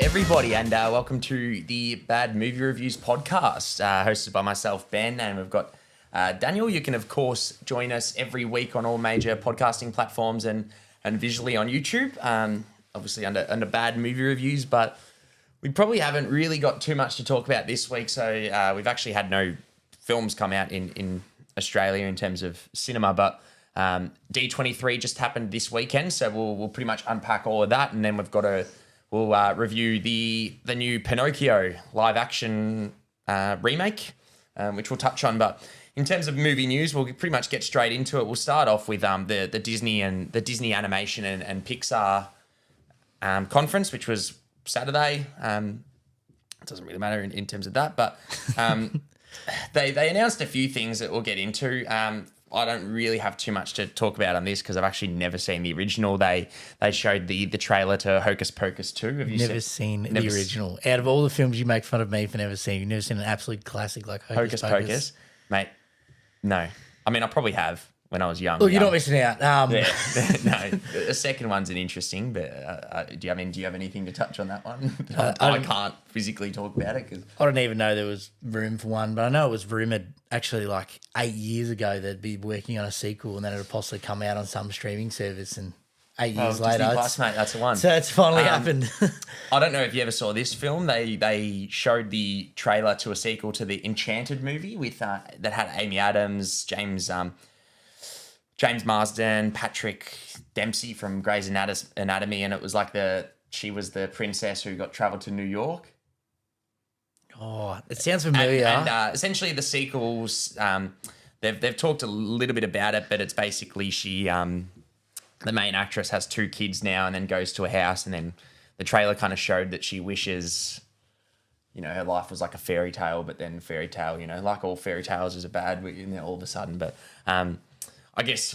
everybody, and welcome to the Bad Movie Reviews podcast, hosted by myself, Ben, and we've got Daniel. You can, of course, join us every week on all major podcasting platforms and visually on YouTube, obviously under Bad Movie Reviews, but we probably haven't really got too much to talk about this week, so we've actually had no films come out in Australia in terms of cinema, but D23 just happened this weekend, so we'll pretty much unpack all of that, and then we'll review the new Pinnochio live action remake, which we'll touch on. But in terms of movie news, we'll pretty much get straight into it. We'll start off with the Disney animation and Pixar conference, which was Saturday. It doesn't really matter in terms of that, but they announced a few things that we'll get into. I don't really have too much to talk about on this because I've actually never seen the original. They showed the trailer to Hocus Pocus 2. Have you never seen the original? Out of all the films you make fun of me for never seeing, you've never seen an absolute classic like Hocus Pocus? Mate, no. I mean, I probably have when I was young. Look, you're not missing out. Yeah. No, the second one's an interesting, but do you have anything to touch on that one? I can't physically talk about it because I don't even know there was room for one, but I know it was rumoured actually like 8 years ago they'd be working on a sequel and then it'd possibly come out on some streaming service, and 8 years later, Disney Plus, mate, that's the one. So it's finally happened. I don't know if you ever saw this film. They showed the trailer to a sequel to the Enchanted movie with that had Amy Adams, James Marsden, Patrick Dempsey from Grey's Anatomy, and it was like she was the princess who got travelled to New York. Oh, it sounds familiar. And essentially the sequels, they've talked a little bit about it, but it's basically the main actress has 2 kids now and then goes to a house, and then the trailer kind of showed that she wishes, her life was like a fairy tale, but then fairy tale, like all fairy tales is a bad all of a sudden. But I guess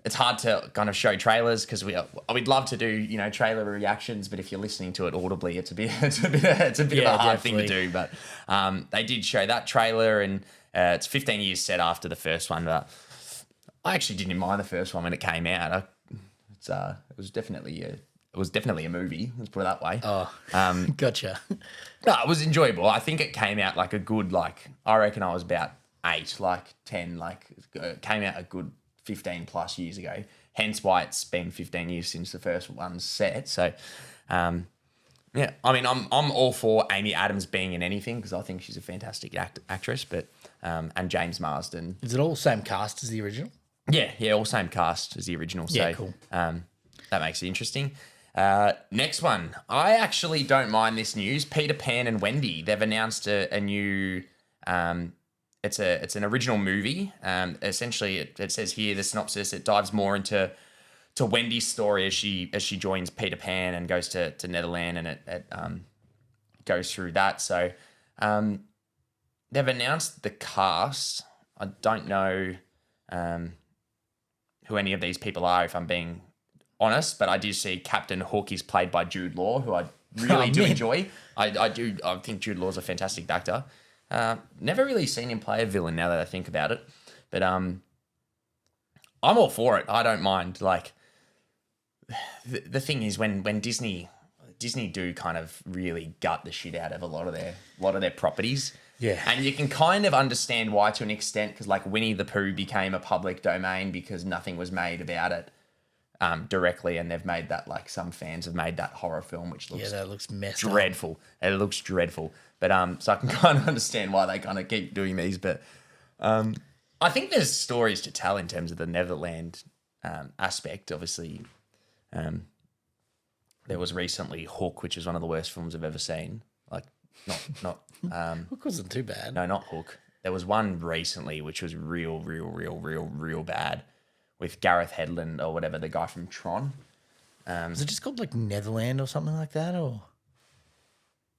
it's hard to kind of show trailers because we'd love to do trailer reactions, but if you're listening to it audibly, it's a bit of a hard thing to do. But they did show that trailer, and it's 15 years set after the first one. But I actually didn't mind the first one when it came out. It was definitely a movie. Let's put it that way. Oh, gotcha. No, it was enjoyable. I think it came out like a good I reckon I was about 8, 10, it came out a good 15 plus years ago. Hence why it's been 15 years since the first one's set. So, yeah, I mean, I'm all for Amy Adams being in anything because I think she's a fantastic actress. But and James Marsden. Is it all same cast as the original? Yeah, all same cast as the original. So, yeah, cool. That makes it interesting. Next one, I actually don't mind this news. Peter Pan and Wendy. They've announced a new. It's an original movie. Essentially, it says here the synopsis. It dives more into Wendy's story as she joins Peter Pan and goes to Netherland, and it goes through that. So they've announced the cast. I don't know who any of these people are, if I'm being honest, but I do see Captain Hook is played by Jude Law, who I really do enjoy. I think Jude Law's a fantastic actor. Never really seen him play a villain now that I think about it, but I'm all for it. I don't mind. Like the thing is when Disney do kind of really gut the shit out of a lot of their properties. Yeah. And you can kind of understand why to an extent, because like Winnie the Pooh became a public domain because nothing was made about it directly, and they've made that, like some fans have made that horror film, which looks that looks messed dreadful. It looks dreadful. But so I can kind of understand why they kind of keep doing these. But I think there's stories to tell in terms of the Neverland aspect. Obviously, there was recently Hook, which is one of the worst films I've ever seen. Like not Hook wasn't too bad. No, not Hook. There was one recently which was real bad with Gareth Hedlund or whatever, the guy from Tron. Was it just called like Netherland or something like that, or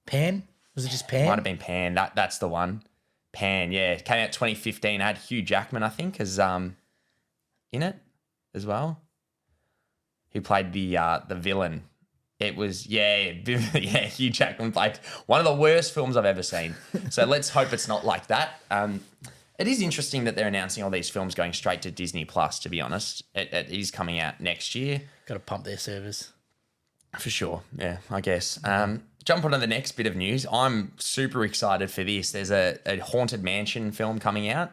Pan? Was it just Pan? Might have been Pan. That's the one. Pan, yeah. It came out 2015. It had Hugh Jackman, I think, as in it as well. Who played the villain. It was, Hugh Jackman played one of the worst films I've ever seen. So let's hope it's not like that. It is interesting that they're announcing all these films going straight to Disney Plus, to be honest. It is coming out next year. Got to pump their service. For sure. Yeah, I guess. Jump on to the next bit of news. I'm super excited for this. There's a Haunted Mansion film coming out,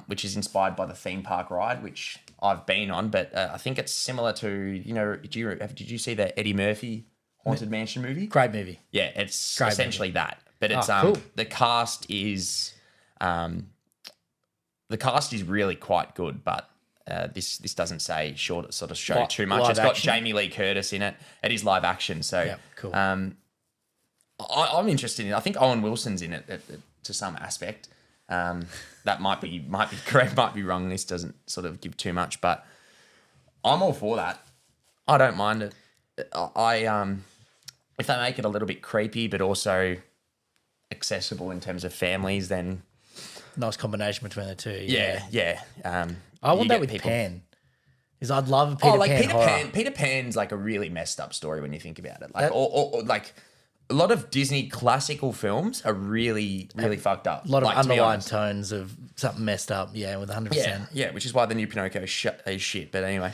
which is inspired by the theme park ride, which I've been on, but I think it's similar to, did you see the Eddie Murphy Haunted Mansion movie? Great movie. Yeah, it's Great essentially that. But it's cool. the cast is really quite good, but this doesn't say show too much. It's got action. Jamie Lee Curtis in it. It is live action, so Yeah, cool. I'm interested in. I think Owen Wilson's in it to some aspect. That might be correct, might be wrong. This doesn't sort of give too much, but I'm all for that. I don't mind it. If they make it a little bit creepy, but also accessible in terms of families, then Nice combination between the two. yeah. I want you that get with people- Pan. Is I'd love a Peter Pan horror. Peter Pan's like a really messed up story when you think about it. Like, or like a lot of Disney classical films are really fucked up. A lot of like, to be underlying honest. tones of something messed up. Yeah, with 100%. Yeah, which is why the new Pinocchio is shit. But anyway,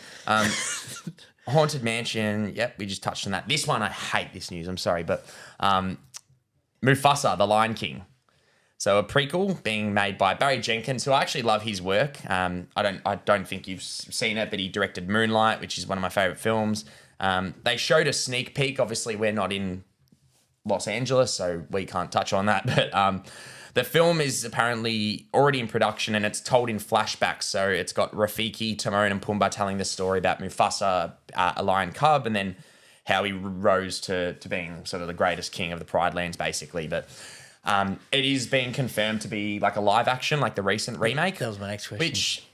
Haunted Mansion. Yep, we just touched on that. This one, I hate this news. I'm sorry, but Mufasa, the Lion King. So a prequel being made by Barry Jenkins, who I actually love his work. I don't think you've seen it, but he directed Moonlight, which is one of my favorite films. They showed a sneak peek. Obviously, we're not in Los Angeles, so we can't touch on that. But the film is apparently already in production, and it's told in flashbacks. So it's got Rafiki, Timon, and Pumbaa telling the story about Mufasa, a lion cub, and then how he rose to being sort of the greatest king of the Pride Lands, basically. But it is being confirmed to be like a live action, like the recent remake. That was my next question. Which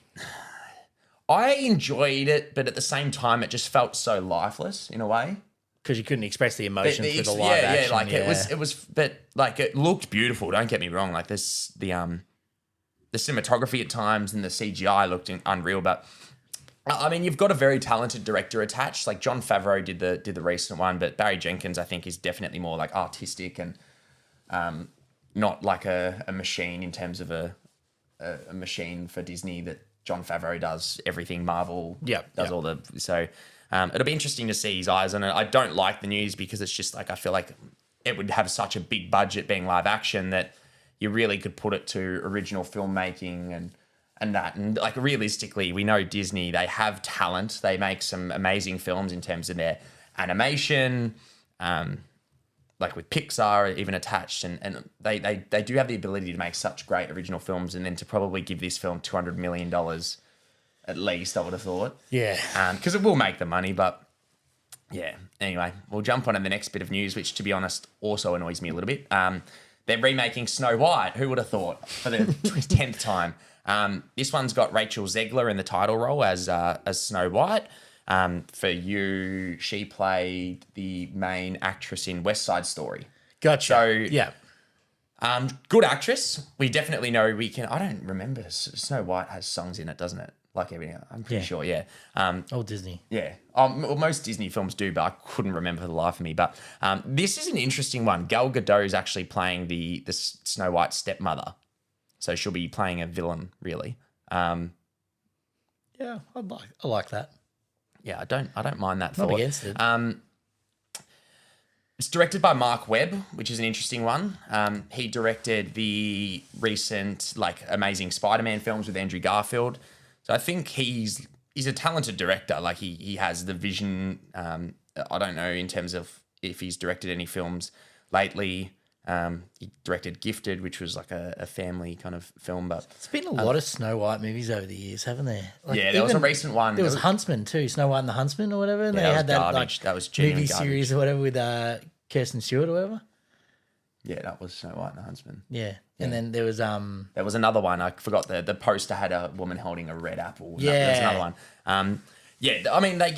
I enjoyed it, but at the same time, it just felt so lifeless in a way. Because you couldn't express the emotion through the Yeah, live action. like it was, but like it looked beautiful. Don't get me wrong. Like this, the cinematography at times and the CGI looked unreal. But I mean, you've got a very talented director attached. Like Jon Favreau did the recent one, but Barry Jenkins, I think, is definitely more like artistic and not like a machine in terms of a machine for Disney that Jon Favreau does everything. Marvel does all the so. It'll be interesting to see his eyes on it. I don't like the news because it's just like I feel like it would have such a big budget being live action that you really could put it to original filmmaking and that. And like realistically, we know Disney, they have talent. They make some amazing films in terms of their animation, like with Pixar even attached. And they do have the ability to make such great original films, and then to probably give this film $200 million at least, I would have thought. Yeah. Because it will make the money, but yeah. Anyway, we'll jump on to the next bit of news, which, to be honest, also annoys me a little bit. They're remaking Snow White. Who would have thought? For the 10th time. This one's got Rachel Zegler in the title role as Snow White. For you, she played the main actress in West Side Story. Gotcha. So, yeah. Good actress. We definitely know we can. I don't remember. Snow White has songs in it, doesn't it? Like everything. I'm pretty sure, yeah. Old Disney. Yeah. Well, most Disney films do, but I couldn't remember for the life of me. But this is an interesting one. Gal Gadot is actually playing the Snow White stepmother. So she'll be playing a villain, really. Yeah, I like that. Yeah, I don't mind that Not thought. against it. It's directed by Mark Webb, which is an interesting one. He directed the recent like amazing Spider-Man films with Andrew Garfield. So I think he's a talented director. Like he has the vision. I don't know in terms of if he's directed any films lately. He directed Gifted, which was like a family kind of film. But There's been a lot of Snow White movies over the years, haven't there? Like yeah, there was a recent one. There was Huntsman too, Snow White and the Huntsman or whatever. And Yeah, they that had was that garbage. like That was genuine movie garbage. series or whatever with Kirsten Stewart or whatever. Yeah, that was Snow White and the Huntsman. Yeah. And then there was There was another one. I forgot the poster had a woman holding a red apple. Yeah. There's another one. Yeah, I mean they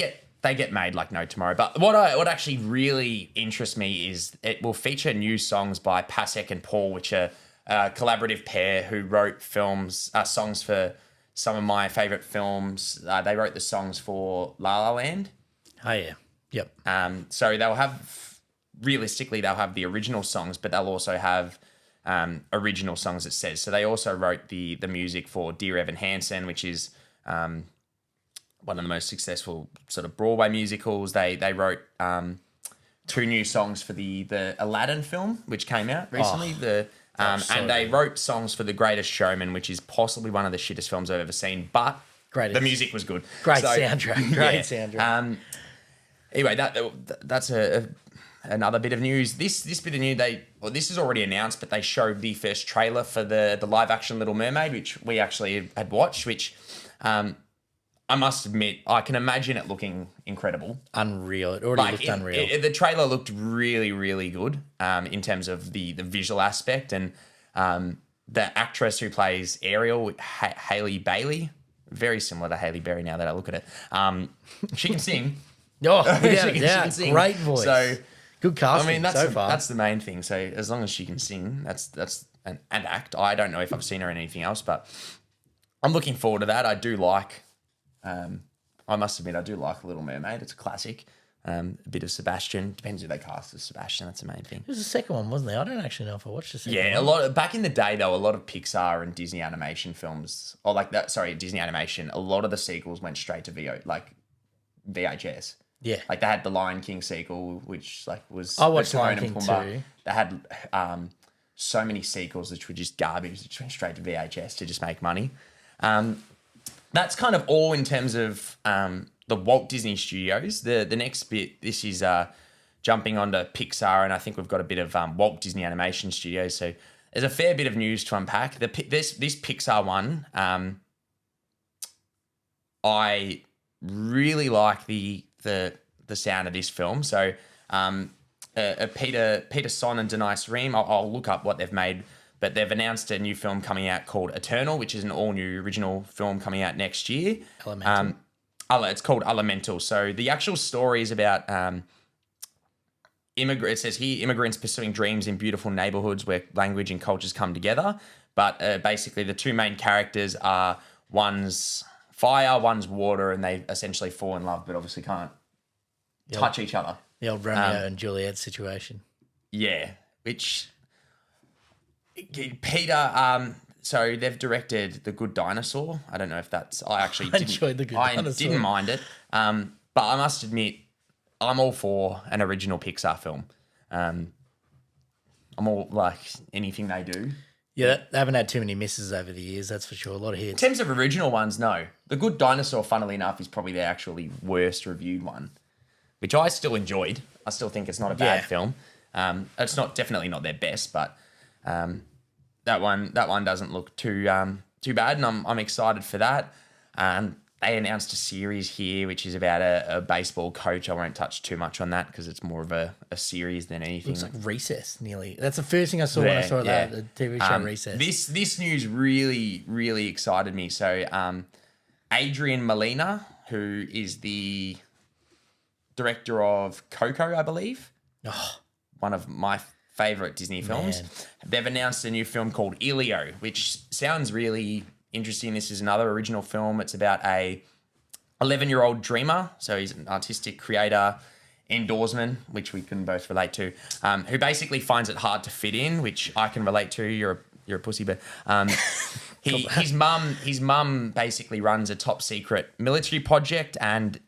get made like no tomorrow. But what actually really interests me is it will feature new songs by Pasek and Paul, which are a collaborative pair who wrote songs for some of my favorite films. They wrote the songs for La La Land. Oh yeah. Yep. So they'll have the original songs, but they'll also have original songs, it says. So they also wrote the music for Dear Evan Hansen, which is one of the most successful sort of Broadway musicals. They wrote 2 new songs for the Aladdin film, which came out recently. so They good. wrote songs for The Greatest Showman, which is possibly one of the shittest films I've ever seen, but the music was good. Great soundtrack. Great soundtrack. Anyway, that's another bit of news. This bit of news, this is already announced, but they showed the first trailer for the live action Little Mermaid, which we actually had watched, which I must admit, I can imagine it looking incredible. Unreal. It already looked unreal. The trailer looked really, really good in terms of the visual aspect, and the actress who plays Ariel, Hailey Bailey, very similar to Hailey Berry now that I look at it. She can sing. Oh, She can sing. Great voice. So good casting so far. That's the main thing. So as long as she can sing, and act. I don't know if I've seen her in anything else, but I'm looking forward to that. I do like. I must admit, I do like Little Mermaid. It's a classic. A bit of Sebastian. Depends who they cast as Sebastian. That's the main thing. It was the second one, wasn't there? I don't actually know if I watched the second one. Yeah, back in the day, though, a lot of Pixar and Disney animation films, or like that. Sorry, Disney animation. A lot of the sequels went straight to VHS. Yeah. Like they had the Lion King sequel, which was. I watched Timon Lion and King Pumbaa. too. They had so many sequels which were just garbage. Which went straight to VHS to just make money. That's kind of all in terms of the Walt Disney Studios. The next bit, this is jumping onto Pixar, and I think we've got a bit of Walt Disney Animation Studios. So there's a fair bit of news to unpack. This Pixar one, I really like the sound of this film. So Peter Son and Denise Ream, I'll look up what they've made. But they've announced a new film coming out called Eternal, which is an all-new original film coming out next year. Elemental. It's called Elemental. So the actual story is about it says here, immigrants pursuing dreams in beautiful neighborhoods where language and cultures come together. But basically the 2 main characters are one's fire, one's water, and they essentially fall in love, but obviously can't touch each other. The old Romeo and Juliet situation. Yeah, which... Peter, so they've directed The Good Dinosaur. I don't know if that's... I enjoyed The Good Dinosaur. I didn't mind it. But I must admit, I'm all for an original Pixar film. I'm all like anything they do. Yeah, they haven't had too many misses over the years, that's for sure. A lot of In hits. terms of original ones, no. The Good Dinosaur, funnily enough, is probably their actually worst reviewed one, which I still enjoyed. I still think it's not a bad film. It's definitely not their best, but... that one doesn't look too bad, and I'm excited for that. They announced a series here, which is about a baseball coach. I won't touch too much on that because it's more of a series than anything. Looks like Recess, nearly. That's the first thing I saw when I saw that, the TV show Recess. This news really, really excited me. So Adrian Molina, who is the director of Coco, I believe, one of my favorite Disney films. Man. They've announced a new film called Elio, which sounds really interesting. This is another original film. It's about a 11-year-old dreamer. So he's an artistic creator, indoorsman, which we can both relate to, who basically finds it hard to fit in, which I can relate to. You're a pussy, but his mum basically runs a top secret military project and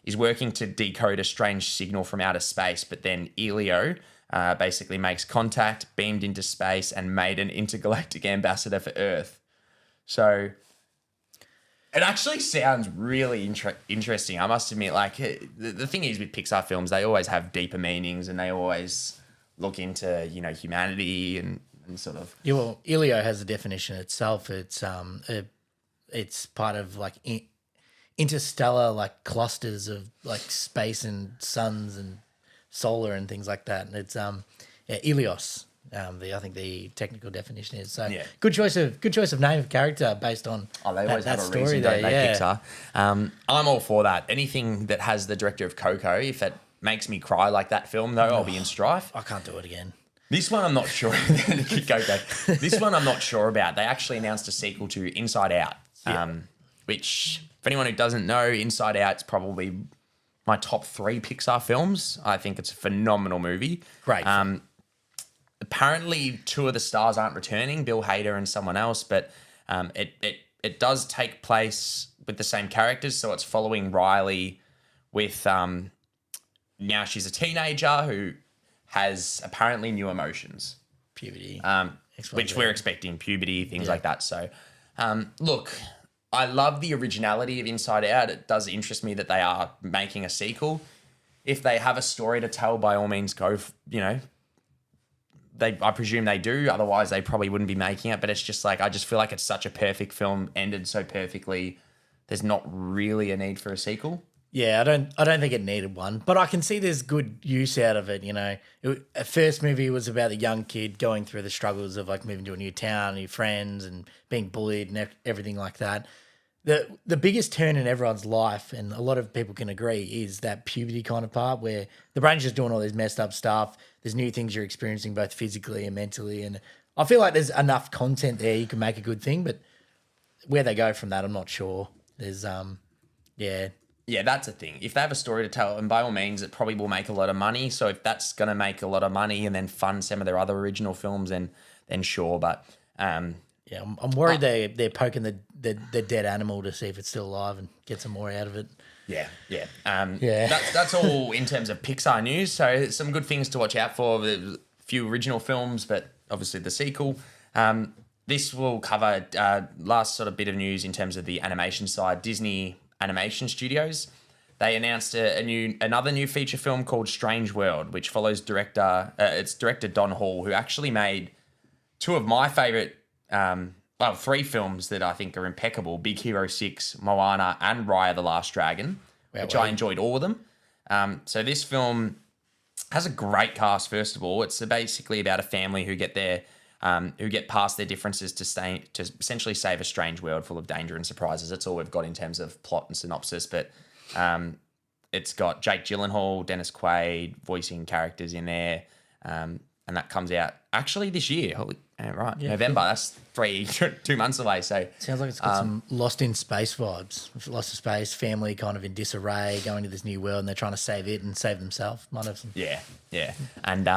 is working to decode a strange signal from outer space. But then Elio basically makes contact, beamed into space, and made an intergalactic ambassador for Earth. So it actually sounds really interesting. I must admit, like the thing is with Pixar films, they always have deeper meanings and they always look into, humanity and sort of... Yeah, well, Elio has a definition itself. It's part of like interstellar like clusters of like space and suns and solar and things like that. And it's Helios. I think the technical definition is. So good choice of name of character based on they always have a story reason, there. don't they, Pixar? I'm all for that. Anything that has the director of Coco, if it makes me cry like that film, though, I'll be in strife. I can't do it again. This one I'm not sure. Coco. This one I'm not sure about. They actually announced a sequel to Inside Out, which, for anyone who doesn't know, Inside Out's probably my top 3 Pixar films. I think it's a phenomenal movie. Great. Apparently 2 of the stars aren't returning, Bill Hader and someone else, but it does take place with the same characters, so it's following Riley with now she's a teenager who has apparently new emotions, Puberty. which we're expecting, puberty, things like that. So, look, I love the originality of Inside Out. It does interest me that they are making a sequel. If they have a story to tell, by all means, go. I presume they do. Otherwise, they probably wouldn't be making it. But it's just like, I just feel like it's such a perfect film, ended so perfectly. There's not really a need for a sequel. Yeah, I don't think it needed one, but I can see there's good use out of it. A first movie was about a young kid going through the struggles of like moving to a new town, new friends, and being bullied and everything like that. The biggest turn in everyone's life, and a lot of people can agree, is that puberty kind of part where the brain's just doing all this messed up stuff. There's new things you're experiencing both physically and mentally, and I feel like there's enough content there you can make a good thing, but where they go from that, I'm not sure. There's Yeah, that's a thing. If they have a story to tell, and by all means, it probably will make a lot of money. So if that's going to make a lot of money and then fund some of their other original films, then sure. But yeah, I'm worried they're poking the dead animal to see if it's still alive and get some more out of it. Yeah. Yeah. That's all in terms of Pixar news. So some good things to watch out for. There's a few original films, but obviously the sequel. This will cover last sort of bit of news in terms of the animation side. Disney Animation Studios, they announced another new feature film called Strange World, which follows director Don Hall, who actually made two of my favorite, three films that I think are impeccable: Big Hero 6, Moana, and Raya the Last Dragon, which I enjoyed all of them. So this film has a great cast. First of all, it's basically about a family who get past their differences to essentially save a strange world full of danger and surprises. That's all we've got in terms of plot and synopsis. But it's got Jake Gyllenhaal, Dennis Quaid voicing characters in there, and that comes out actually this year. November. That's 2 months away. So sounds like it's got some Lost in Space vibes. Lost in Space, family kind of in disarray, going to this new world, and they're trying to save it and save themselves. Might have some. Yeah, and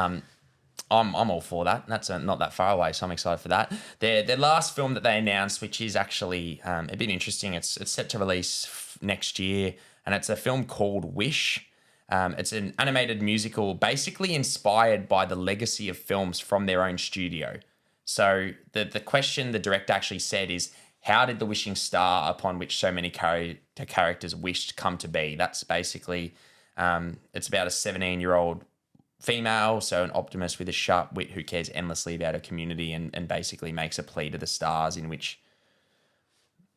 I'm all for that. That's not that far away, so I'm excited for that. Their last film that they announced, which is actually a bit interesting, it's set to release next year, and it's a film called Wish. It's an animated musical basically inspired by the legacy of films from their own studio. So the question the director actually said is, how did the wishing star upon which so many characters wished come to be? That's basically, it's about a 17-year-old female, so an optimist with a sharp wit who cares endlessly about her community and basically makes a plea to the stars in which,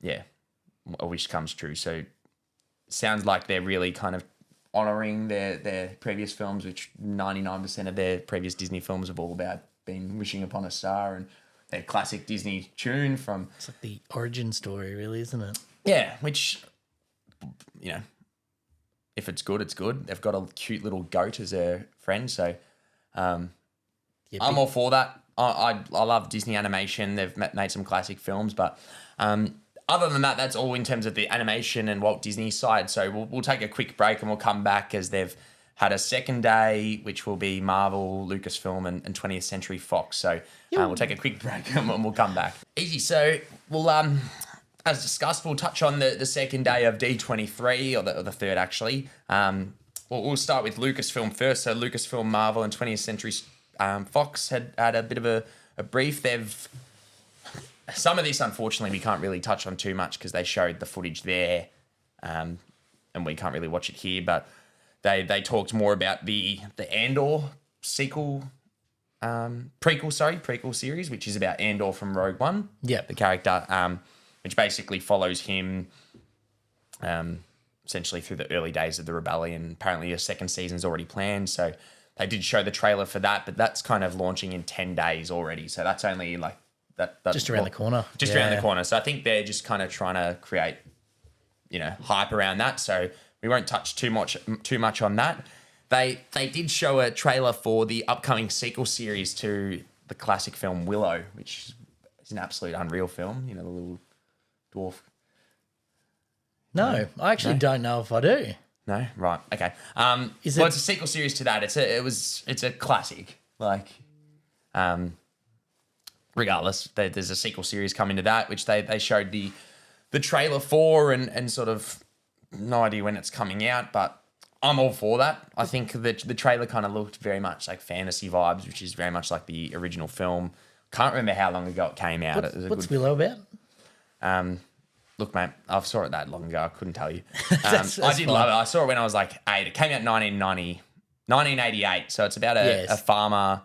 a wish comes true. So sounds like they're really kind of honouring their previous films, which 99% of their previous Disney films have all about being wishing upon a star, and their classic Disney tune from... It's like the origin story, really, isn't it? Yeah, which, if it's good, it's good. They've got a cute little goat as their friend, so I'm all for that. I love Disney animation. They've made some classic films, but other than that, that's all in terms of the animation and Walt Disney side. So we'll take a quick break and we'll come back as they've had a second day, which will be Marvel, Lucasfilm, and 20th Century Fox. So we'll take a quick break and we'll come back. Easy. So we'll as discussed, we'll touch on the second day of D23, or the third actually. We'll start with Lucasfilm first. So Lucasfilm, Marvel, and 20th Century Fox had a bit of a brief. Some of this, unfortunately, we can't really touch on too much because they showed the footage there, and we can't really watch it here. But they talked more about the Andor prequel series, which is about Andor from Rogue One. Yeah, the character, which basically follows him, essentially through the early days of the rebellion. Apparently, a second season's already planned, so they did show the trailer for that. But that's kind of launching in 10 days already, so that's only like that just around the corner. Around the corner. So I think they're just kind of trying to create, hype around that. So we won't touch too much on that. They did show a trailer for the upcoming sequel series to the classic film Willow, which is an absolute unreal film. The little dwarf. No, I actually don't know if I do. No, right, okay. It's a sequel series to that. It's a classic. Like, regardless, there's a sequel series coming to that, which they showed the trailer for, and sort of no idea when it's coming out, but I'm all for that. I think that the trailer kind of looked very much like fantasy vibes, which is very much like the original film. Can't remember how long ago it came out. What's Willow about? Look, mate, I saw it that long ago. I couldn't tell you. That's I did fine. love it. I saw it when I was like 8. It came out in 1988. So it's about a farmer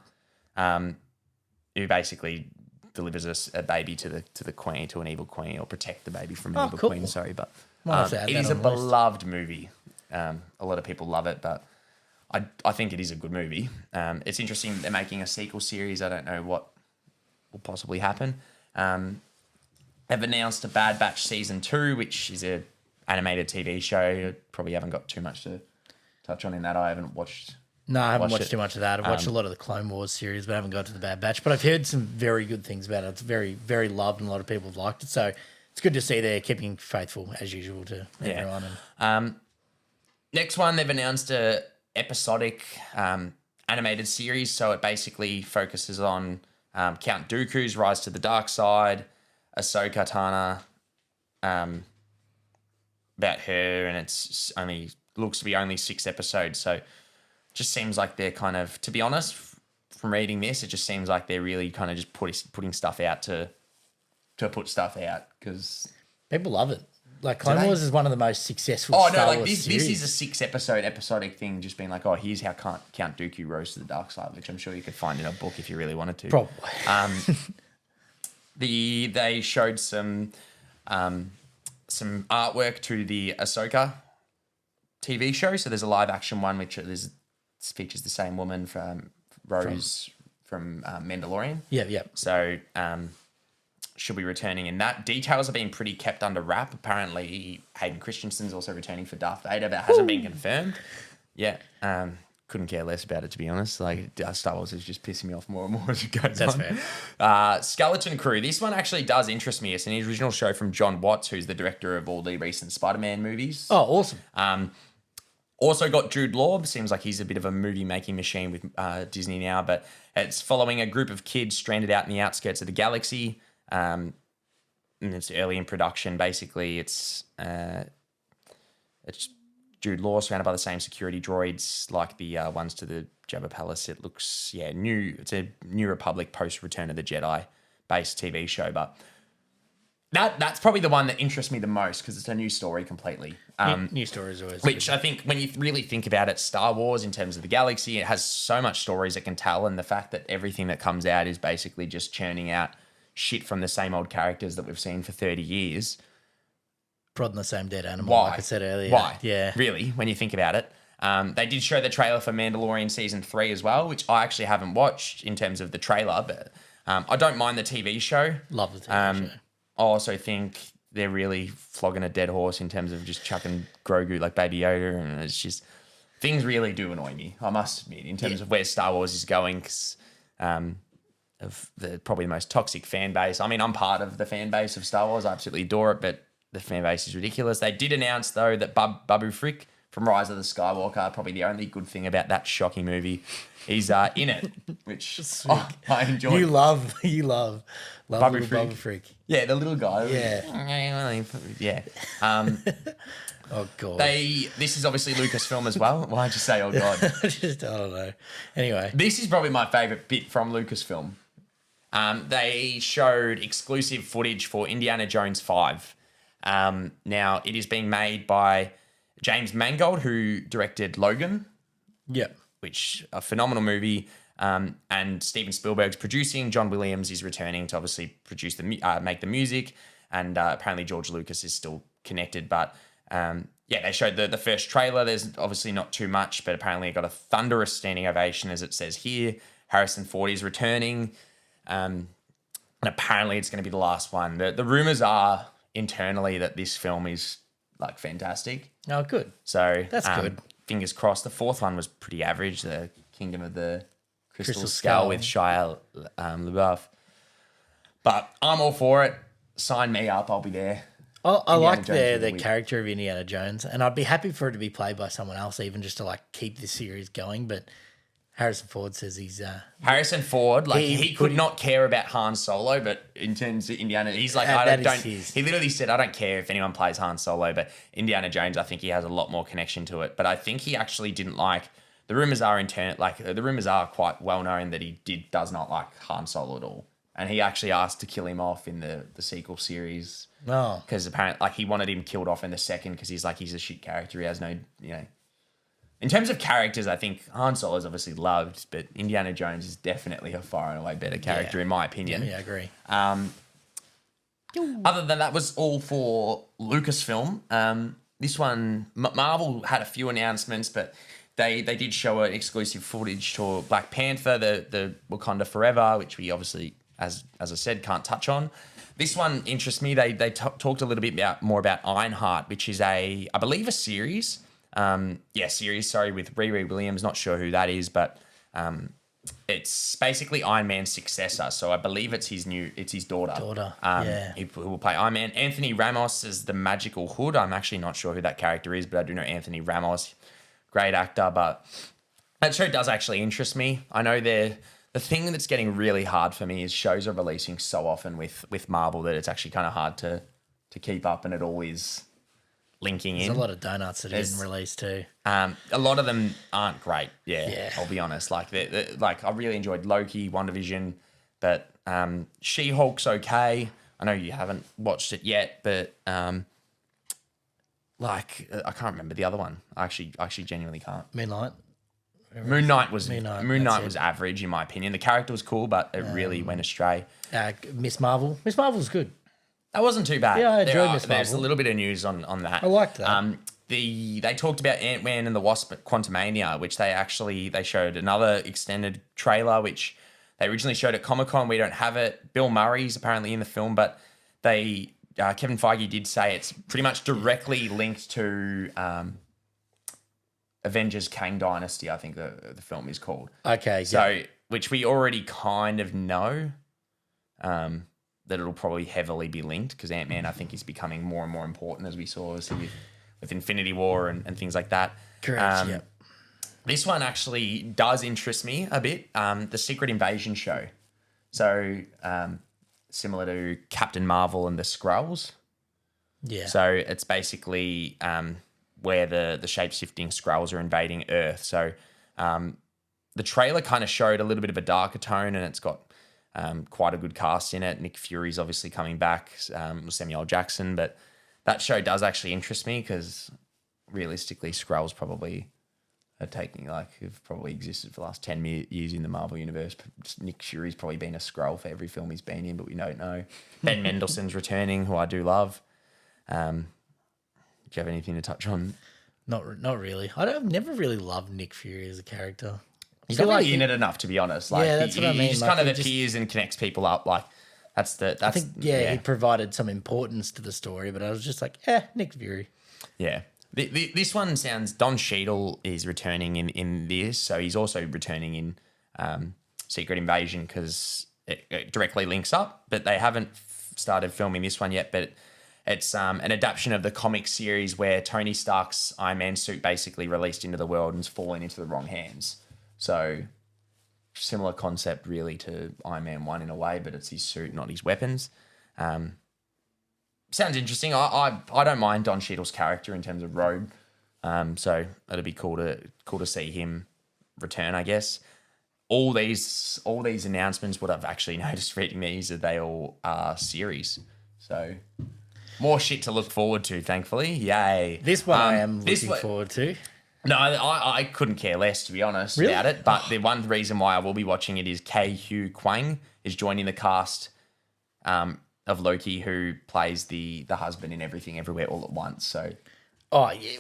who basically delivers a baby to the queen, to an evil queen, or protect the baby from an evil cool. queen. Sorry, but Might have to add it that is a on the list. beloved movie. A lot of people love it, but I think it is a good movie. It's interesting that they're making a sequel series. I don't know what will possibly happen. They've announced a Bad Batch Season 2, which is a animated TV show. Probably haven't got too much to touch on in that. I haven't watched... No, I haven't watched watched it. too much of that. I've watched a lot of the Clone Wars series, but I haven't got to the Bad Batch. But I've heard some very good things about it. It's very, very loved, and a lot of people have liked it. So it's good to see they're keeping faithful, as usual, to everyone. And Next one, they've announced a episodic animated series. So it basically focuses on Count Dooku's rise to the dark side, Ahsoka Tano, about her, and it's only looks to be only 6 episodes. So it just seems like they're kind of, to be honest, from reading this, it just seems like they're really kind of just putting stuff out to put stuff out because people love it. Like, Clone Wars is one of the most successful Oh, Star no, like Wars this series. is a 6-episode episodic thing, just being like, oh, here's how Count Dooku rose to the dark side, which I'm sure you could find in a book if you really wanted to. Probably. They showed some artwork to the Ahsoka TV show. So there's a live action one which features the same woman from Rose from Mandalorian. Yeah. So she'll be returning in that. Details are being pretty kept under wrap. Apparently Hayden Christensen's also returning for Darth Vader, but it hasn't been confirmed. Yeah. Couldn't care less about it, to be honest. Like, Star Wars is just pissing me off more and more as it goes That's on. fair. Skeleton Crew. This one actually does interest me. It's an original show from John Watts, who's the director of all the recent Spider-Man movies. Oh, awesome. Also got Jude Law. Seems like he's a bit of a movie-making machine with Disney now, but it's following a group of kids stranded out in the outskirts of the galaxy. And it's early in production. Basically, it's Jude Law surrounded by the same security droids like the ones to the Jabba Palace. It looks, new. It's a New Republic post Return of the Jedi based TV show, but that's probably the one that interests me the most because it's a new story completely. New stories always. Which I think when you really think about it, Star Wars in terms of the galaxy, it has so much stories it can tell, and the fact that everything that comes out is basically just churning out shit from the same old characters that we've seen for 30 years. Prodding the same dead animal, Why? like I said earlier. Why? Yeah. Really, when you think about it. They did show the trailer for Mandalorian Season 3 as well, which I actually haven't watched in terms of the trailer, but I don't mind the TV show. Love the TV show. I also think they're really flogging a dead horse in terms of just chucking Grogu like Baby Yoda, and it's just... Things really do annoy me, I must admit, in terms of where Star Wars is going, because... of probably the most toxic fan base. I mean, I'm part of the fan base of Star Wars. I absolutely adore it, but the fan base is ridiculous. They did announce, though, that Babu Frick from Rise of the Skywalker, probably the only good thing about that shocking movie, he's in it, which I enjoy. You love Babu little Frick. Babu Frick. Yeah, the little guy. Yeah. Yeah. Oh, God. This is obviously Lucasfilm as well. Why'd you say, oh, God? I don't know. Anyway. This is probably my favourite bit from Lucasfilm. They showed exclusive footage for Indiana Jones 5. Now, it is being made by James Mangold, who directed Logan. Yep. Which a phenomenal movie. And Steven Spielberg's producing. John Williams is returning to obviously produce make the music. And apparently George Lucas is still connected. But they showed the first trailer. There's obviously not too much, but apparently it got a thunderous standing ovation, as it says here. Harrison Ford is returning. And apparently it's going to be the last one. The rumors are internally that this film is like fantastic. Oh, good. So that's good. Fingers crossed. The fourth one was pretty average. The Kingdom of the Crystal Skull Skull with Shia LaBeouf. But I'm all for it. Sign me up. I'll be there. I like Jones the character of Indiana Jones, and I'd be happy for it to be played by someone else, even just to like keep this series going. But Harrison Ford says he's Harrison Ford, like he could put- not care about Han Solo, but in terms of Indiana, he's like, That I is don't. his. He literally said, I don't care if anyone plays Han Solo, but Indiana Jones, I think he has a lot more connection to it. But I think he actually didn't like. The rumors are the rumors are quite well known that he does not like Han Solo at all, and he actually asked to kill him off in the sequel series. no. Because apparently, like, he wanted him killed off in the second because he's a shit character. He has no, In terms of characters, I think Han Solo is obviously loved, but Indiana Jones is definitely a far and away better character, in my opinion. Yeah, I agree. Other than that, was all for Lucasfilm. This one, Marvel had a few announcements, but they did show an exclusive footage to Black Panther, the Wakanda Forever, which we obviously, as I said, can't touch on. This one interests me. They talked a little bit more about Ironheart, which is I believe a series. Series. Sorry, with Riri Williams. Not sure who that is, but it's basically Iron Man's successor. So I believe it's his daughter. Who will play Iron Man. Anthony Ramos is the Magical Hood. I'm actually not sure who that character is, but I do know Anthony Ramos, great actor. But that show does actually interest me. I know the thing that's getting really hard for me is shows are releasing so often with Marvel that it's actually kind of hard to keep up, and it always linking in. There's a lot of donuts that are getting released too. A lot of them aren't great. Yeah. I'll be honest. Like, I really enjoyed Loki, WandaVision, but She-Hulk's okay. I know you haven't watched it yet, but I can't remember the other one. I actually genuinely can't. Moon Knight was average in my opinion. The character was cool, but it really went astray. Miss Marvel. Miss Marvel's good. That wasn't too bad. Yeah, I enjoyed Miss Marvel. There's a little bit of news on that. I liked that. They talked about Ant-Man and the Wasp at Quantumania, which they showed another extended trailer, which they originally showed at Comic-Con. We don't have it. Bill Murray's apparently in the film, but Kevin Feige did say it's pretty much directly linked to Avengers Kang Dynasty, I think the film is called. Okay. So, which we already kind of know that it'll probably heavily be linked, because Ant-Man, I think, is becoming more and more important, as we saw with Infinity War and things like that. Correct, yep. This one actually does interest me a bit, the Secret Invasion show. So, similar to Captain Marvel and the Skrulls. Yeah. So, it's basically where the shape-shifting Skrulls are invading Earth. So, the trailer kind of showed a little bit of a darker tone, and it's got quite a good cast in it. Nick Fury's obviously coming back, Samuel L. Jackson, but that show does actually interest me because realistically, Skrulls probably are have probably existed for the last 10 years in the Marvel universe. Nick Fury's probably been a Skrull for every film he's been in, but we don't know. Ben Mendelsohn's returning, who I do love. Do you have anything to touch on? Not really. I've never really loved Nick Fury as a character. He's not really in it enough, to be honest. Like, that's what I mean. He just kind of appears and connects people up. Like, he provided some importance to the story, but I was just like, Nick Fury. Yeah. This one sounds... Don Cheadle is returning in this, so he's also returning in Secret Invasion because it directly links up, but they haven't started filming this one yet, but it's an adaptation of the comic series where Tony Stark's Iron Man suit basically released into the world and's fallen into the wrong hands. So similar concept really to Iron Man 1 in a way, but it's his suit, not his weapons. Sounds interesting. I don't mind Don Cheadle's character in terms of Rogue. So it'll be cool to see him return, I guess. All these announcements, what I've actually noticed reading these, are they all are series. So more shit to look forward to, thankfully. Yay. This one I am looking forward to. No, I couldn't care less, to be honest, about it. But the one reason why I will be watching it is Hugh Kwang is joining the cast of Loki, who plays the husband in Everything Everywhere All at Once. So,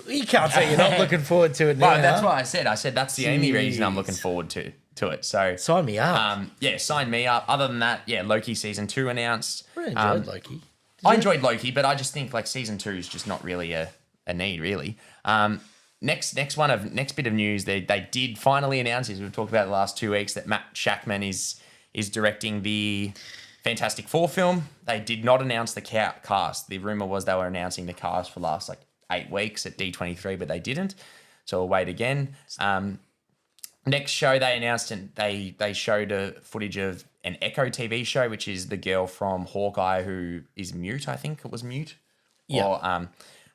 you can't say you're not looking forward to it now. Well, that's why I said that's the only reason I'm looking forward to it. So sign me up. Sign me up. Other than that, Loki season 2 announced. I really enjoyed Loki. I enjoyed Loki, but I just think like season 2 is just not really a need, really. Next bit of news, they did finally announce, as we've talked about the last 2 weeks, that Matt Shakman is directing the Fantastic Four film. They did not announce the cast. The rumor was they were announcing the cast for the last 8 weeks at D23, but they didn't. So we'll wait again. Next show they announced, and they showed a footage of an Echo TV show, which is the girl from Hawkeye who is mute. I think it was mute. Yeah. Or,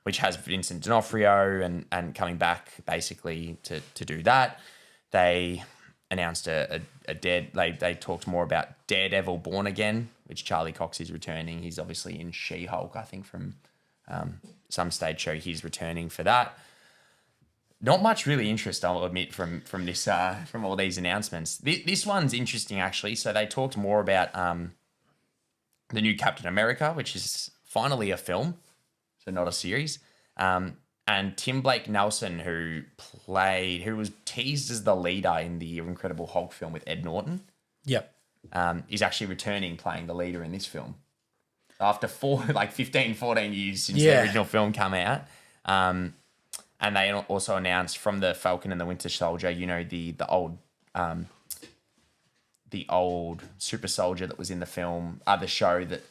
which has Vincent D'Onofrio and coming back basically to do that. They announced a dead. They talked more about Daredevil Born Again, which Charlie Cox is returning. He's obviously in She-Hulk, I think, from some stage show. He's returning for that. Not much really interest, I'll admit, from this from all these announcements. This one's interesting actually. So they talked more about the new Captain America, which is finally a film, so not a series. And Tim Blake Nelson, who was teased as the leader in the Incredible Hulk film with Ed Norton, Yep. is actually returning playing the leader in this film after 15, 14 years since the original film came out. And they also announced from the Falcon and the Winter Soldier, the old super soldier that was in the film, the show that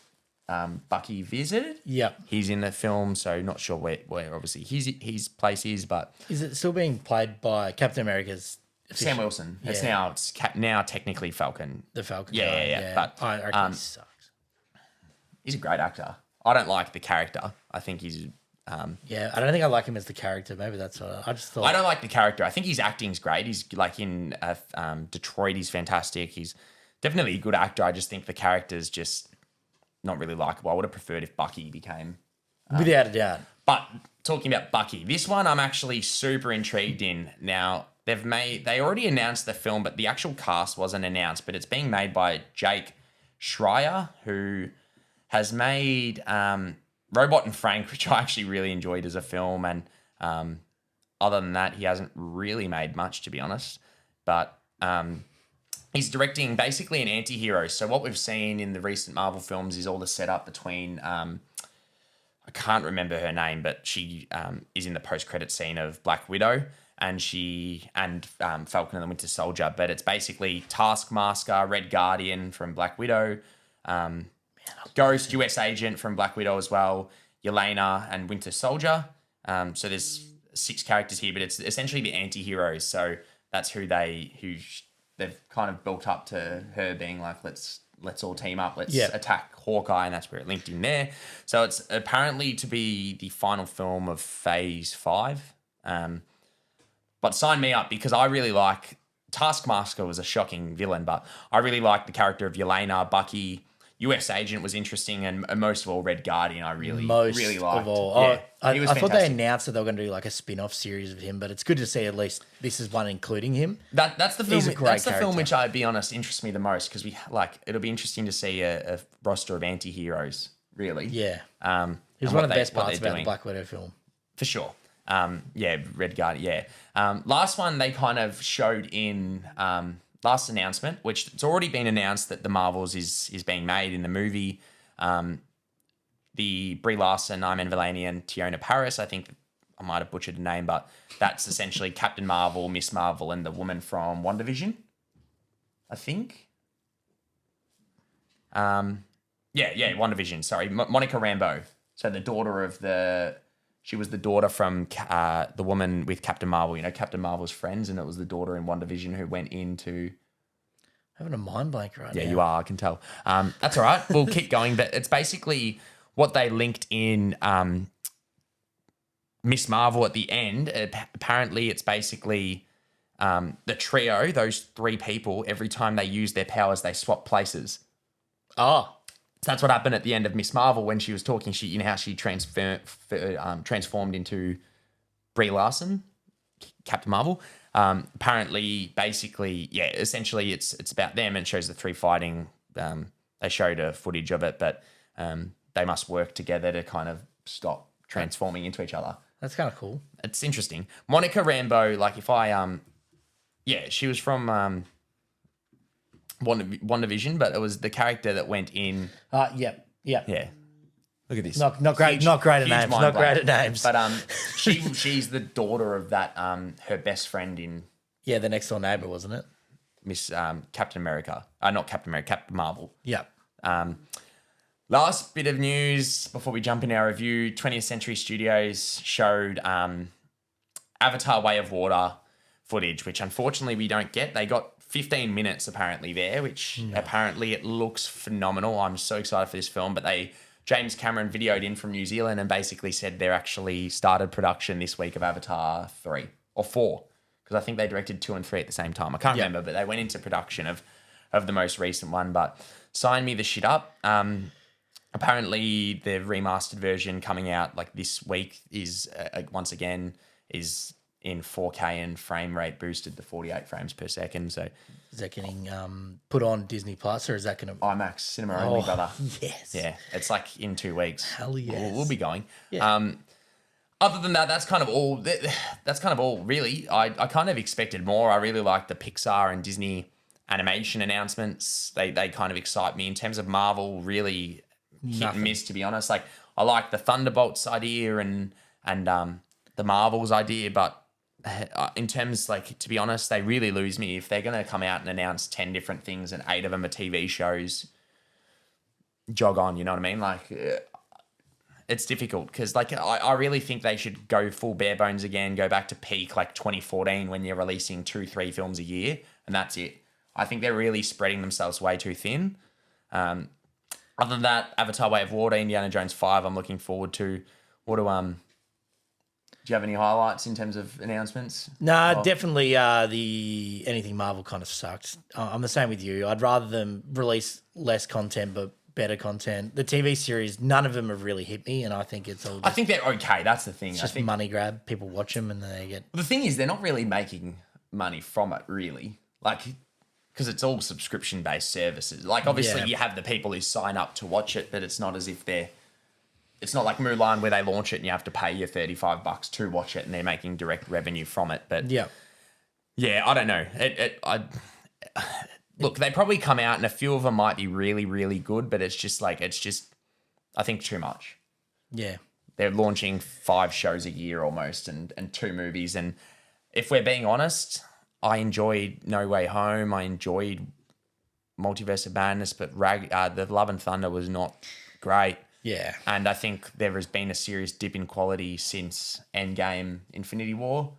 Bucky visited. Yep. He's in the film, so not sure where obviously his place is, but Is it still being played by Captain America's Sam Wilson. Yeah. It's now technically Falcon. the Falcon? Yeah, guy? yeah, yeah. But I reckon he sucks. he's a great actor. I don't like the character. I think he's Yeah, I don't think I like him as the character. Maybe that's what I just thought. I don't like the character. I think his acting's great. He's like in Detroit. He's fantastic. He's definitely a good actor. I just think the character's just not really likable. I would have preferred if Bucky became. Without a doubt. But talking about Bucky, this one I'm actually super intrigued in. Now they already announced the film, but the actual cast wasn't announced. But it's being made by Jake Schreier, who has made Robot and Frank, which I actually really enjoyed as a film. And other than that, he hasn't really made much, to be honest. But he's directing basically an anti-hero. So what we've seen in the recent Marvel films is all the setup between, I can't remember her name, but she is in the post-credit scene of Black Widow and Falcon and the Winter Soldier. But it's basically Taskmaster, Red Guardian from Black Widow, Ghost, US Agent from Black Widow as well, Yelena and Winter Soldier. So there's 6 characters here, but it's essentially the anti-heroes. So that's who they've kind of built up to her being like, let's all team up, let's attack Hawkeye, and that's where it linked in there. So it's apparently to be the final film of Phase 5. But sign me up, because I really like Taskmaster. Was a shocking villain, but I really like the character of Yelena, Bucky. US Agent was interesting, and most of all, Red Guardian I really liked. Of all. Yeah, I thought they announced that they were going to do like a spin-off series of him, but it's good to see at least this is one including him. That's the film. He's a great That's the character. film which, I'd be honest, interests me the most, because it'll be interesting to see a roster of anti-heroes. Really, Yeah. He and was what one of the they- best what parts they're about the doing. Black Widow film. For sure. Red Guardian, yeah. Last one they kind of showed in last announcement, which it's already been announced that the Marvels is being made in the movie. The Brie Larson, Iman Vellani, and Tiona Paris, I think I might have butchered the name, but that's essentially Captain Marvel, Miss Marvel, and the woman from WandaVision, I think. WandaVision, sorry. Monica Rambeau. So the daughter she was the daughter from the woman with Captain Marvel, Captain Marvel's friends, and it was the daughter in WandaVision who went into... Having a mind blank right now. Yeah, you are, I can tell. That's all right. We'll keep going, but it's basically what they linked in Miss Marvel at the end. Apparently, it's basically the trio, those 3 people, every time they use their powers, they swap places. Oh, So that's what happened at the end of Miss Marvel when she was talking. How she transformed into Brie Larson, Captain Marvel. Apparently, basically, essentially it's about them, and shows the 3 fighting. They showed a footage of it, but they must work together to kind of stop transforming into each other. that's kind of cool. It's interesting. Monica Rambeau, like if I, she was from WandaVision, but it was the character that went in. Yep. Yeah. Look at this. Not great. Not great at Huge names. mind Not blank. great at names. But she's the daughter of that her best friend in Yeah, the next door neighbor, wasn't it? Miss Captain America. Not Captain America, Captain Marvel. Yeah. Last bit of news before we jump into our review: 20th Century Studios showed Avatar: Way of Water footage, which unfortunately we don't get. They got 15 minutes apparently there, which apparently it looks phenomenal. I'm so excited for this film, but James Cameron videoed in from New Zealand and basically said they're actually started production this week of Avatar 3 or 4, because I think they directed 2 and 3 at the same time. I can't remember, but they went into production of the most recent one. But sign me the shit up. Apparently the remastered version coming out like this week is once again is in 4K and frame rate boosted to 48 frames per second. So Is that getting put on Disney Plus, or is that going to IMAX cinema only, brother. Yes. Yeah, it's like in 2 weeks. Hell yes. We'll be going. Yeah. Other than that, that's kind of all. That's kind of all, really. I kind of expected more. I really like the Pixar and Disney animation announcements. They kind of excite me. In terms of Marvel, really hit and miss, to be honest. Like, I like the Thunderbolts idea and the Marvels idea, but in terms, like, to be honest, they really lose me. If they're going to come out and announce 10 different things and 8 of them are TV shows, jog on, you know what I mean? Like, it's difficult because, like, I really think they should go full bare bones again, go back to peak, like, 2014 when you're releasing 2-3 films a year, and that's it. I think they're really spreading themselves way too thin. Other than that, Avatar Way of Water, Indiana Jones 5, I'm looking forward to. Do you have any highlights in terms of announcements? Nah, definitely the anything Marvel kind of sucked. I'm the same with you. I'd rather them release less content but better content. The TV series, none of them have really hit me, and I think it's all. I think they're okay. That's the thing. It's just money grab. People watch them and they get. The thing is, they're not really making money from it, really. Like, because it's all subscription-based services. Like, obviously, you have the people who sign up to watch it, but it's not as if they're. It's not like Mulan where they launch it and you have to pay your $35 to watch it and they're making direct revenue from it. But yeah, I don't know. Look, they probably come out and a few of them might be really, really good, but it's just I think too much. Yeah. They're launching 5 shows a year almost and 2 movies. And if we're being honest, I enjoyed No Way Home. I enjoyed Multiverse of Madness, but the Love and Thunder was not great. Yeah. And I think there has been a serious dip in quality since Endgame Infinity War.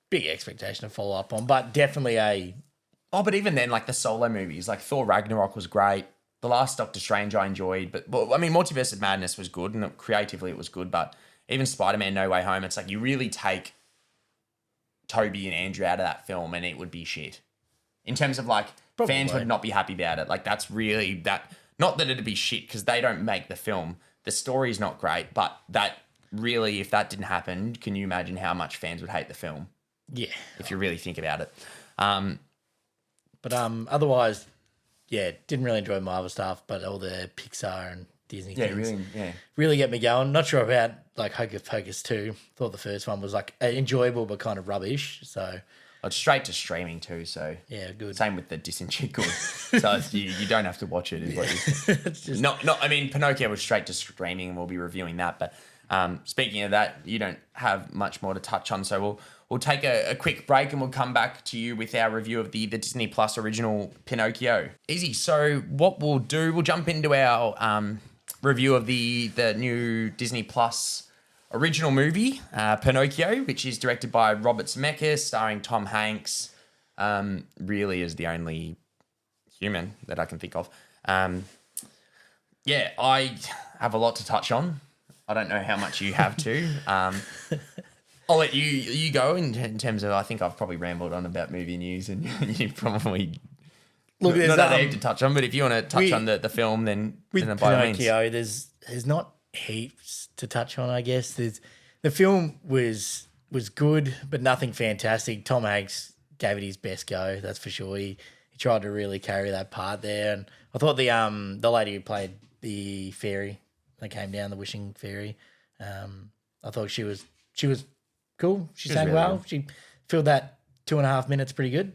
Big expectation to follow up on, but definitely but even then, like the solo movies, like Thor Ragnarok was great. The last Doctor Strange I enjoyed, but I mean, Multiverse of Madness was good and creatively it was good, but even Spider-Man No Way Home, it's like you really take Toby and Andrew out of that film and it would be shit. In terms of like, fans would not be happy about it. Like that's really that... Not that it'd be shit because they don't make the film. The story's not great, but that really, if that didn't happen, can you imagine how much fans would hate the film? Yeah. If you really think about it. But otherwise, yeah, didn't really enjoy Marvel stuff, but all the Pixar and Disney things really get me going. Not sure about like Hocus Pocus 2. Thought the first one was like enjoyable but kind of rubbish. So it's straight to streaming too, so yeah, good. Same with the Disenchanted. So you don't have to watch it. Is what it's just... not. I mean, Pinnochio was straight to streaming, and we'll be reviewing that. But speaking of that, you don't have much more to touch on, so we'll take a quick break, and we'll come back to you with our review of the Disney Plus original Pinnochio. Easy. So what we'll do, we'll jump into our review of the new Disney Plus original movie, Pinocchio, which is directed by Robert Zemeckis, starring Tom Hanks, really is the only human that I can think of. I have a lot to touch on. I don't know how much you have to. I'll let you go in terms of, I think I've probably rambled on about movie news and you probably... Look, not that heap to touch on, but if you want to touch on the film, then by all means. Pinocchio, there's not heaps to touch on, I guess. The film was good, but nothing fantastic. Tom Hanks gave it his best go, that's for sure. He tried to really carry that part there, and I thought the lady who played the fairy that came down, the wishing fairy, I thought she was cool. She sang really well. Good. She filled that 2.5 minutes pretty good.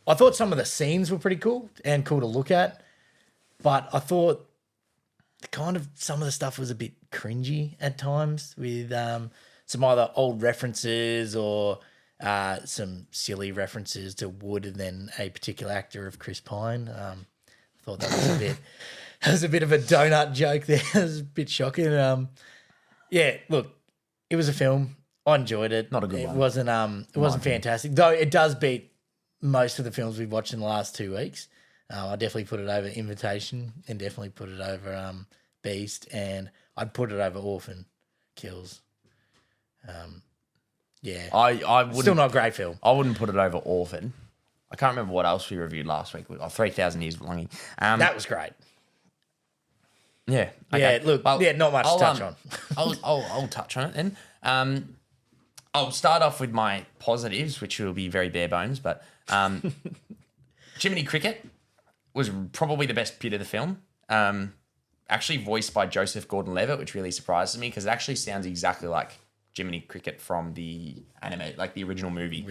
I thought some of the scenes were pretty cool and cool to look at, but I thought some of the stuff was a bit cringy at times with some either old references or some silly references to Wood and then a particular actor of Chris Pine. I thought that was a bit of a donut joke there. It was a bit shocking. Look, it was a film. I enjoyed it. Not a good It one. wasn't fantastic, though. It does beat most of the films we've watched in the last 2 weeks. I definitely put it over Invitation, and definitely put it over Beast, and I'd put it over Orphan Kills. Yeah, I wouldn't, still not a great film. I wouldn't put it over Orphan. I can't remember what else we reviewed last week. 3,000 Years of Longing. That was great. Yeah. Yeah, look, not much to touch on. I'll touch on it then. I'll start off with my positives, which will be very bare bones, but Jiminy Cricket was probably the best bit of the film. Actually voiced by Joseph Gordon-Levitt, which really surprises me because it actually sounds exactly like Jiminy Cricket from the anime, like the original movie.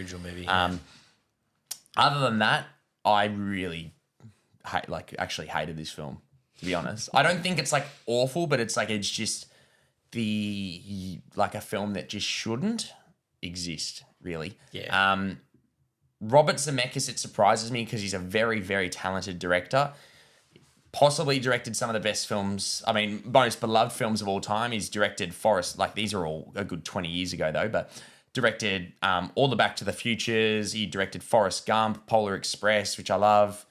Other than that, I really actually hated this film, to be honest. I don't think it's like awful, but it's just a film that just shouldn't exist, really. Yeah. Robert Zemeckis, it surprises me because he's a very, very talented director. Possibly directed some of the best films, most beloved films of all time. He's directed Forrest, these are all a good 20 years ago though, but directed all the Back to the Futures. He directed Forrest Gump, Polar Express, which I love.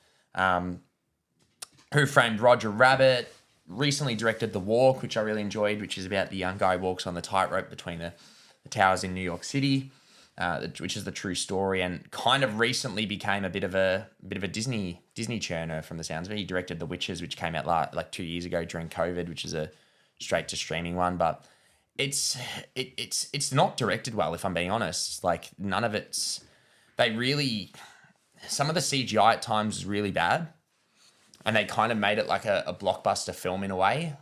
Who Framed Roger Rabbit. Recently directed The Walk, which I really enjoyed, which is about the young guy who walks on the tightrope between the towers in New York City, which is the true story, and kind of recently became a bit of a Disney churner from the sounds of it. He directed The Witches, which came out 2 years ago during COVID, which is a straight to streaming one, but it's not directed well, if I'm being honest. None of it's, some of the CGI at times is really bad, and they kind of made it like a blockbuster film in a way,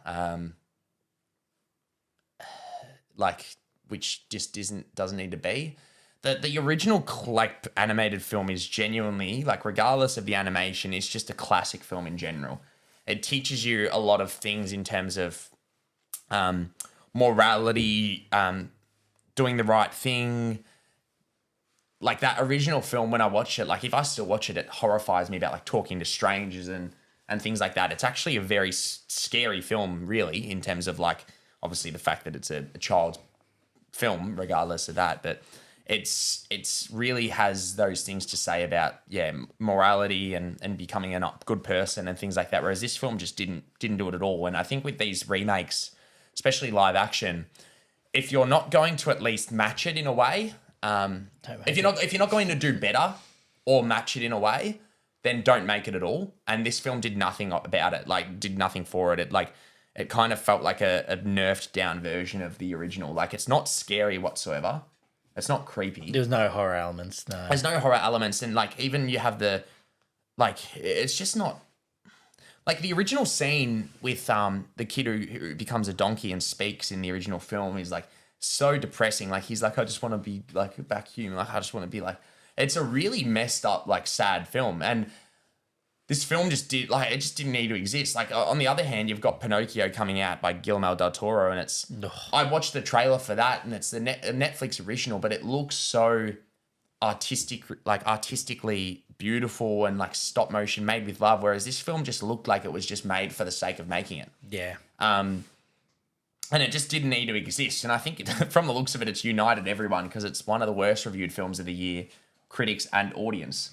which just doesn't need to be. The original animated film is genuinely, regardless of the animation, it's just a classic film in general. It teaches you a lot of things in terms of morality, doing the right thing. That original film, when I watch it, if I still watch it, it horrifies me about talking to strangers and things like that. It's actually a very scary film, really, in terms of obviously the fact that it's a child's film, regardless of that, but it's really has those things to say about morality and becoming a good person and things like that, whereas this film just didn't do it at all. And I think with these remakes, especially live action, if you're not going to at least match it in a way, if you're not going to do better or match it in a way, then don't make it at all. And this film did nothing about it, did nothing for it. It kind of felt like a nerfed down version of the original. It's not scary whatsoever. It's not creepy. There's no horror elements, no. There's no horror elements. And even you have it's just not, the original scene with the kid who becomes a donkey and speaks in the original film is so depressing. He's I just want to be back human. I just want to be it's a really messed up, sad film. And this film just didn't need to exist. On the other hand, you've got Pinnochio coming out by Guillermo del Toro, and I watched the trailer for that, and it's a Netflix original, but it looks so artistically beautiful and stop motion, made with love, whereas this film just looked like it was just made for the sake of making it. Yeah. And it just didn't need to exist. And I think from the looks of it, it's united everyone because it's one of the worst reviewed films of the year, critics and audience.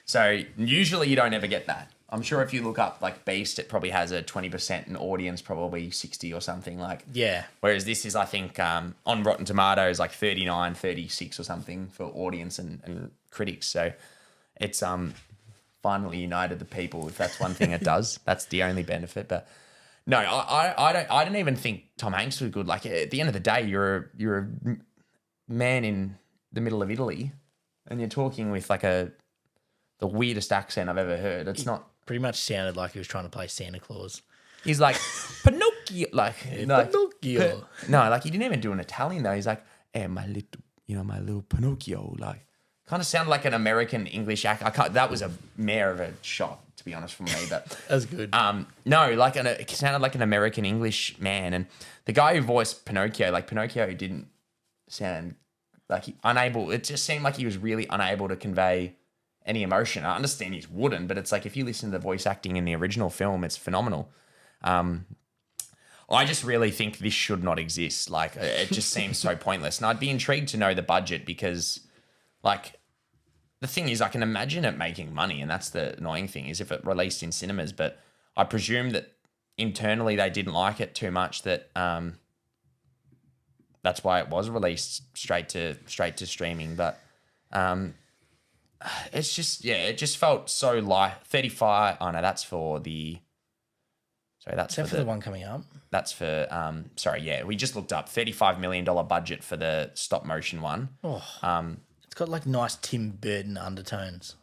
So usually you don't ever get that. I'm sure if you look up Beast, it probably has a 20% and audience probably 60 or something Yeah. Whereas this is, I think, on Rotten Tomatoes 39, 36 or something for audience and critics. So it's finally united the people. If that's one thing it does, that's the only benefit. But no, I don't even think Tom Hanks was good. At the end of the day, you're a man in the middle of Italy, and you're talking with the weirdest accent I've ever heard. It's not. Pretty much sounded like he was trying to play Santa Claus. He's Pinocchio, Pinocchio. He didn't even do an Italian though. He's hey, my little Pinocchio, kind of sounded like an American English act. That was a mare of a shot, to be honest, from me. But that's good. No, it sounded like an American English man, and the guy who voiced Pinocchio, Pinocchio didn't sound unable. It just seemed like he was really unable to convey any emotion. I understand he's wooden, but it's if you listen to the voice acting in the original film, it's phenomenal. I just really think this should not exist. Like, it just seems so pointless. And I'd be intrigued to know the budget because, like, the thing is, I can imagine it making money, and that's the annoying thing is if it released in cinemas. But I presume that internally they didn't like it too much. That's why it was released straight to streaming. But it's just it just felt so light. 35. Oh no, that's for the. Sorry, that's Except for the one coming up. That's for we just looked up $35 million budget for the stop motion one. Oh, it's got like nice Tim Burton undertones.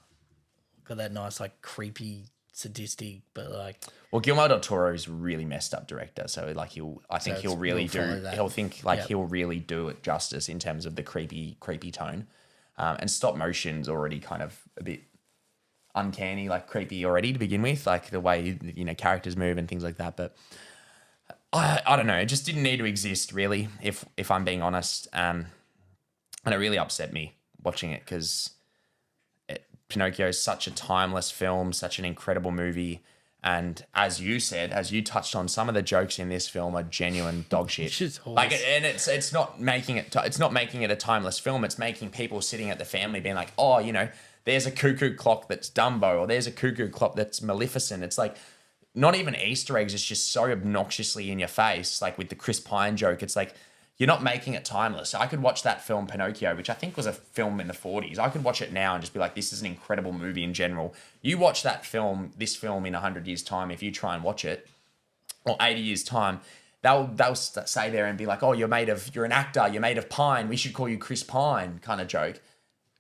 Got that nice like creepy, sadistic, but like. Well, Guillermo del Toro is really messed up director, so like he'll really do it justice in terms of the creepy tone, and stop motion's already kind of a bit uncanny, like creepy already to begin with, like the way characters move and things like that. But I don't know, it just didn't need to exist really, if I'm being honest. And it really upset me watching it because Pinocchio is such a timeless film, such an incredible movie. And as you touched on, some of the jokes in this film are genuine dog shit. Like, and it's not making it a timeless film. It's making people sitting at the family being like, oh, there's a cuckoo clock that's Dumbo, or there's a cuckoo clock that's Maleficent. It's like not even Easter eggs. It's just so obnoxiously in your face. Like with the Chris Pine joke, it's like you're not making it timeless. I could watch that film Pinocchio, which I think was a film in the 40s. I could watch it now and just be like, this is an incredible movie in general. You watch this film in 100 years' time, if you try and watch it, or 80 years' time, they'll say there and be like, oh, you're an actor, you're made of pine, we should call you Chris Pine kind of joke.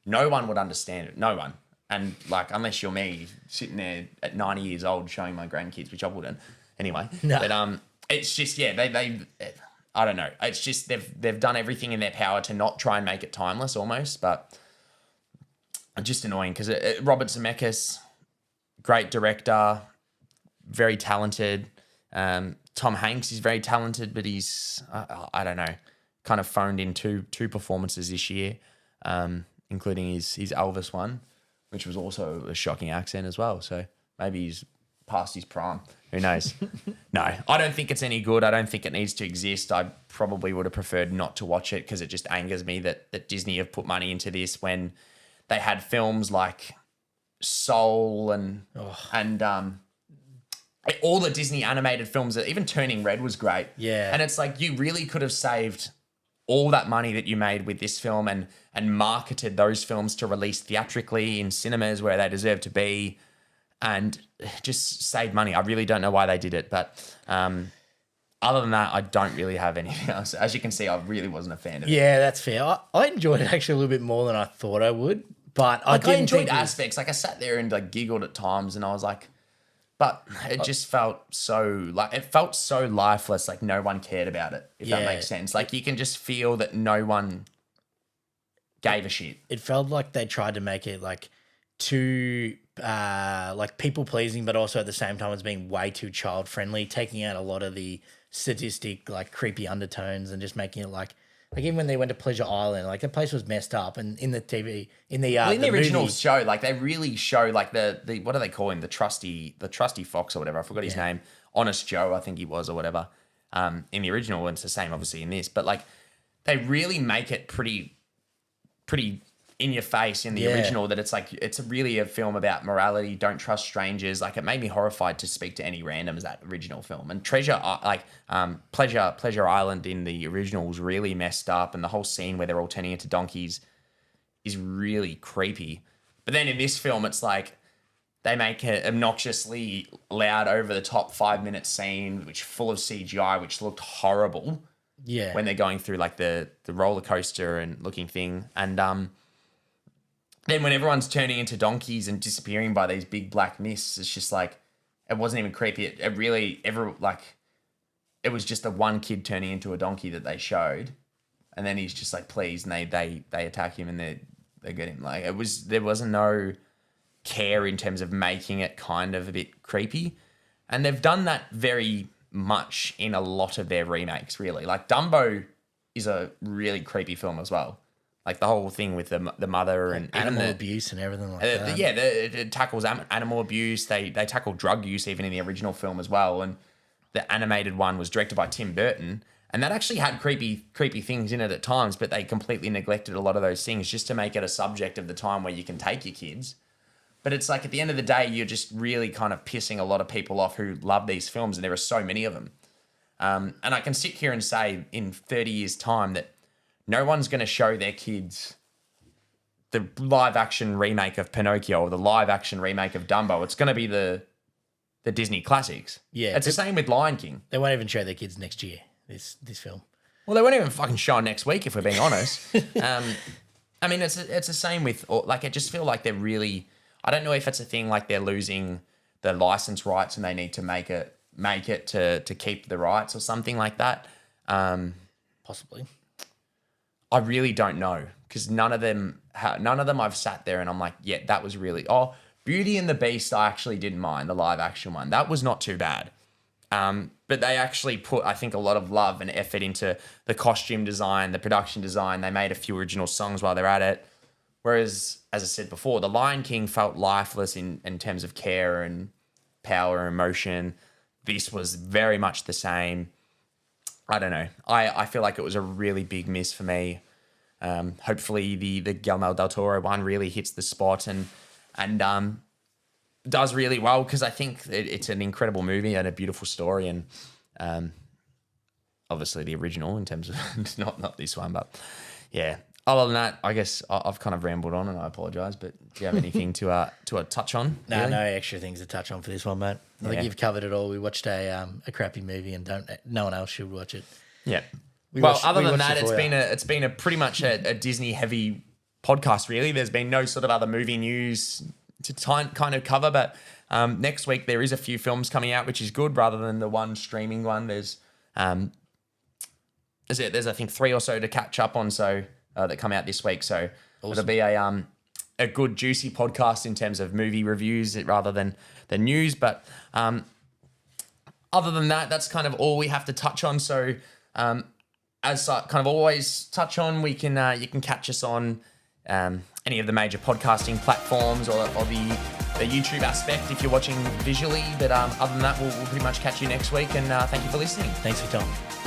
No one would understand it. No one. And like, unless you're me sitting there at 90 years old showing my grandkids, which I wouldn't anyway. No. But it's just, they I don't know. It's just they've done everything in their power to not try and make it timeless almost, but just annoying because Robert Zemeckis, great director, very talented. Tom Hanks is very talented, but he's I don't know, kind of phoned in two performances this year, including his Elvis one, which was also a shocking accent as well. So maybe he's past his prime. Who knows? No, I don't think it's any good. I don't think it needs to exist. I probably would have preferred not to watch it because it just angers me that Disney have put money into this when they had films like Soul and all the Disney animated films. Even Turning Red was great. Yeah. And it's like you really could have saved all that money that you made with this film and marketed those films to release theatrically in cinemas where they deserve to be and just save money. I really don't know why they did it, but other than that, I don't really have anything else. As you can see, I really wasn't a fan of it. Yeah, that's fair. I enjoyed it actually a little bit more than I thought I would, but I enjoyed aspects. Like I sat there and like giggled at times and I was like, but it just felt so lifeless, like no one cared about it, if that makes sense. Like you can just feel that no one gave a shit. It felt like they tried to make it like too like people pleasing, but also at the same time as being way too child friendly, taking out a lot of the sadistic, like creepy undertones and just making it like even when they went to Pleasure Island, like the place was messed up, and in the TV, in the original movie, show, like they really show like the what do they call him, the trusty fox or whatever, I forgot his name, Honest Joe I think he was or whatever, in the original, and it's the same obviously in this, but like they really make it pretty in your face in the original that it's like it's really a film about morality, don't trust strangers. Like it made me horrified to speak to any randoms, that original film. And Pleasure Island in the original was really messed up, and the whole scene where they're all turning into donkeys is really creepy. But then in this film it's like they make an obnoxiously loud over the top 5-minute scene which full of CGI which looked horrible. Yeah. When they're going through like the roller coaster and looking thing, and then when everyone's turning into donkeys and disappearing by these big black mists, it's just like, it wasn't even creepy. It really, it was just the one kid turning into a donkey that they showed. And then he's just like, please. And they attack him and they get him. Like there wasn't no care in terms of making it kind of a bit creepy. And they've done that very much in a lot of their remakes, really. Like Dumbo is a really creepy film as well. Like the whole thing with the mother and animal abuse and everything like that. It tackles animal abuse. They tackle drug use even in the original film as well. And the animated one was directed by Tim Burton, and that actually had creepy things in it at times, but they completely neglected a lot of those things just to make it a subject of the time where you can take your kids. But it's like at the end of the day, you're just really kind of pissing a lot of people off who love these films, and there are so many of them. And I can sit here and say in 30 years' time that no one's going to show their kids the live-action remake of Pinocchio or the live-action remake of Dumbo. It's going to be the Disney classics. Yeah. It's the same with Lion King. They won't even show their kids next year, this film. Well, they won't even fucking show next week, if we're being honest. I mean, it's the same with, like, I just feel like they're really... I don't know if it's a thing like they're losing the license rights and they need to make it to keep the rights or something like that. Possibly. I really don't know, because none of them I've sat there and I'm like, yeah, that was really... Oh, Beauty and the Beast I actually didn't mind, the live action one. That was not too bad. But they actually put, I think, a lot of love and effort into the costume design, the production design. They made a few original songs while they're at it. Whereas, as I said before, The Lion King felt lifeless in terms of care and power and emotion. This was very much the same. I don't know. I feel like it was a really big miss for me. Hopefully the Guillermo del Toro one really hits the spot and does really well, because I think it's an incredible movie and a beautiful story, and obviously the original in terms of not this one, but yeah. Other than that, I guess I've kind of rambled on and I apologise, but do you have anything to touch on? No, really? no extra things to touch on for this one, mate. I think you've covered it all. We watched a crappy movie and no one else should watch it. Yeah. Watched It's been a pretty much a Disney heavy podcast, really. There's been no sort of other movie news to kind of cover, but next week there is a few films coming out, which is good, rather than the one streaming one. There's I think 3 or so to catch up on, so that come out this week. So awesome. It'll be a good juicy podcast in terms of movie reviews rather than the news. But other than that, that's kind of all we have to touch on. So as I kind of always touch on, you can catch us on any of the major podcasting platforms or the YouTube aspect if you're watching visually. But other than that, we'll pretty much catch you next week. And thank you for listening. Thanks for talking.